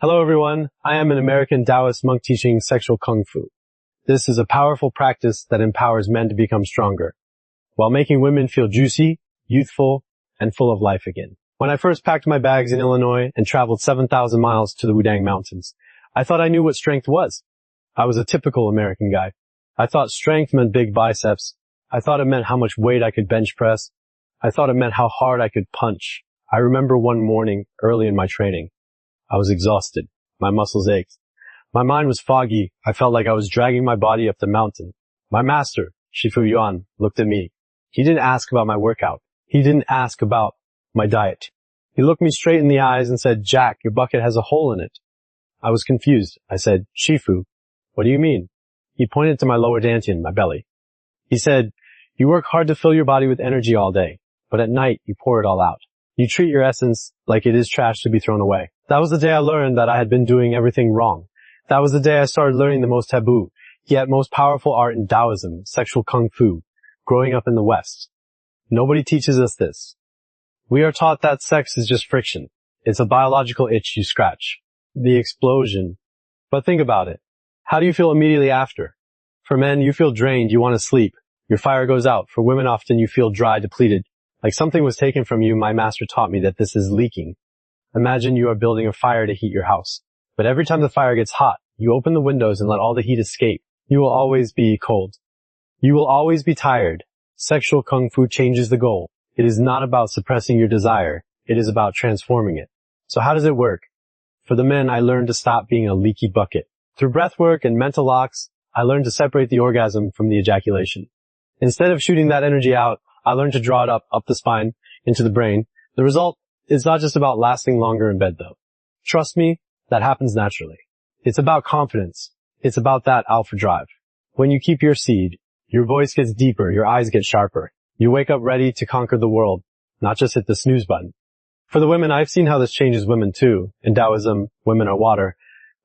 Hello everyone, I am an American Taoist monk teaching sexual kung fu. This is a powerful practice that empowers men to become stronger, while making women feel juicy, youthful, and full of life again. When I first packed my bags in Illinois and traveled 7,000 miles to the Wudang Mountains, I thought I knew what strength was. I was a typical American guy. I thought strength meant big biceps. I thought it meant how much weight I could bench press. I thought it meant how hard I could punch. I remember one morning early in my training. I was exhausted. My muscles ached. My mind was foggy. I felt like I was dragging my body up the mountain. My master, Shifu Yuan, looked at me. He didn't ask about my workout. He didn't ask about my diet. He looked me straight in the eyes and said, "Jack, your bucket has a hole in it." I was confused. I said, "Shifu, what do you mean?" He pointed to my lower dantian, my belly. He said, "You work hard to fill your body with energy all day, but at night you pour it all out. You treat your essence like it is trash to be thrown away." That was the day I learned that I had been doing everything wrong. That was the day I started learning the most taboo, yet most powerful art in Taoism, sexual kung fu, growing up in the West. Nobody teaches us this. We are taught that sex is just friction. It's a biological itch you scratch. The explosion. But think about it. How do you feel immediately after? For men, you feel drained, you want to sleep. Your fire goes out. For women, often you feel dry, depleted. Like something was taken from you. My master taught me that this is leaking. Imagine you are building a fire to heat your house. But every time the fire gets hot, you open the windows and let all the heat escape. You will always be cold. You will always be tired. Sexual kung fu changes the goal. It is not about suppressing your desire. It is about transforming it. So how does it work? For the men, I learned to stop being a leaky bucket. Through breathwork and mental locks, I learned to separate the orgasm from the ejaculation. Instead of shooting that energy out, I learned to draw it up the spine, into the brain. The result is not just about lasting longer in bed though. Trust me, that happens naturally. It's about confidence. It's about that alpha drive. When you keep your seed, your voice gets deeper, your eyes get sharper. You wake up ready to conquer the world, not just hit the snooze button. For the women, I've seen how this changes women too. In Taoism, women are water.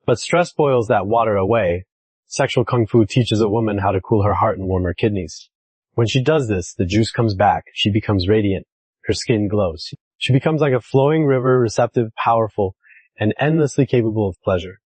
But stress boils that water away. Sexual kung fu teaches a woman how to cool her heart and warm her kidneys. When she does this, the juice comes back. She becomes radiant. Her skin glows. She becomes like a flowing river, receptive, powerful, and endlessly capable of pleasure.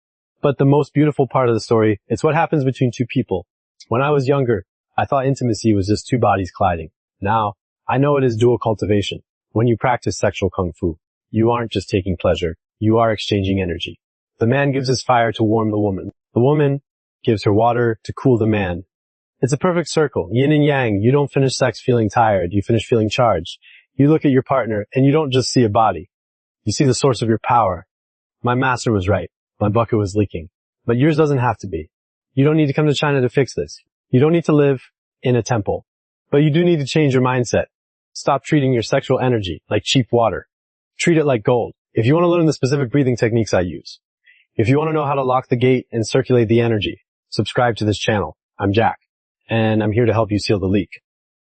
But the most beautiful part of the story, it's what happens between two people. When I was younger, I thought intimacy was just two bodies colliding. Now, I know it is dual cultivation. When you practice sexual kung fu, you aren't just taking pleasure, you are exchanging energy. The man gives his fire to warm the woman. The woman gives her water to cool the man. It's a perfect circle, yin and yang. You don't finish sex feeling tired, you finish feeling charged. You look at your partner and you don't just see a body. You see the source of your power. My master was right. My bucket was leaking. But yours doesn't have to be. You don't need to come to China to fix this. You don't need to live in a temple. But you do need to change your mindset. Stop treating your sexual energy like cheap water. Treat it like gold. If you want to learn the specific breathing techniques I use, if you want to know how to lock the gate and circulate the energy, subscribe to this channel. I'm Jack, and I'm here to help you seal the leak.